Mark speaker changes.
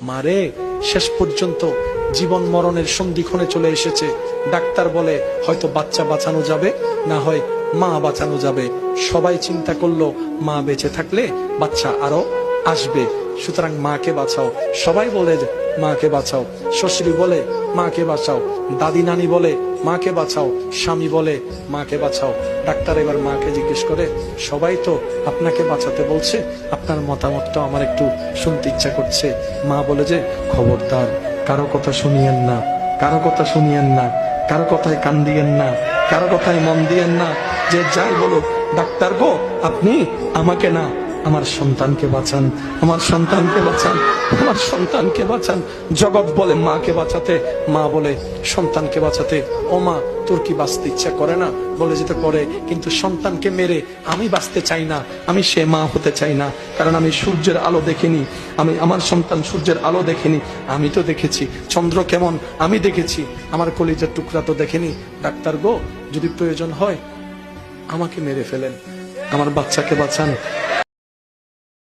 Speaker 1: মারে শেষ পর্যন্ত জীবন মরণের সন্ধিক্ষণে চলে এসেছে। ডাক্তার বলে হয়তো বাচ্চা বাঁচানো যাবে, না হয় মা বাঁচানো যাবে। সবাই চিন্তা করলো মা বেঁচে থাকলে বাচ্চা আরো আসবে, সুতরাং মাকে বাঁচাও। সবাই বলে মাকে বাঁচাও, শ্বশুরি বলে মাকে বাঁচাও, দাদি নানি বলে মাকে বাঁচাও, স্বামী বলে মাকে বাঁচাও। ডাক্তার এবার মাকে জিজ্ঞেস করে, সবাই তো আপনাকে বাঁচাতে বলছে, আপনার মতামতটা আমার একটু শুনতে ইচ্ছা করছে। মা বলে যে খবরদার কারো কথা শুনিয়েন না, কারো কথা শুনিয়েন না, কারো কথায় কান দিয়েন না, কারো কথায় মন দিয়েন না। যে যাই বলুক, ডাক্তার গো আপনি আমাকে না, আমার সন্তানকে বাঁচান, আমার সন্তানকে বাঁচান, আমার সন্তানকে বাঁচান। জগৎ বলে মাকে বাঁচাতে, মা বলে সন্তানকে বাঁচাতে। ও মা, তোর কি বাঁচতে ইচ্ছা করে না? বলে যেতে করে, কিন্তু সন্তানকে মেরে আমি বাঁচতে চাই না, আমি সে মা হতে চাই না। কারণ আমি সূর্যের আলো দেখিনি, আমি আমার সন্তান সূর্যের আলো দেখেনি। আমি তো দেখেছি চন্দ্র কেমন, আমি দেখেছি, আমার কলিজার টুকরা তো দেখেনি। ডাক্তার গো, যদি প্রয়োজন হয় আমাকে মেরে ফেলেন, আমার বাচ্চাকে বাঁচান,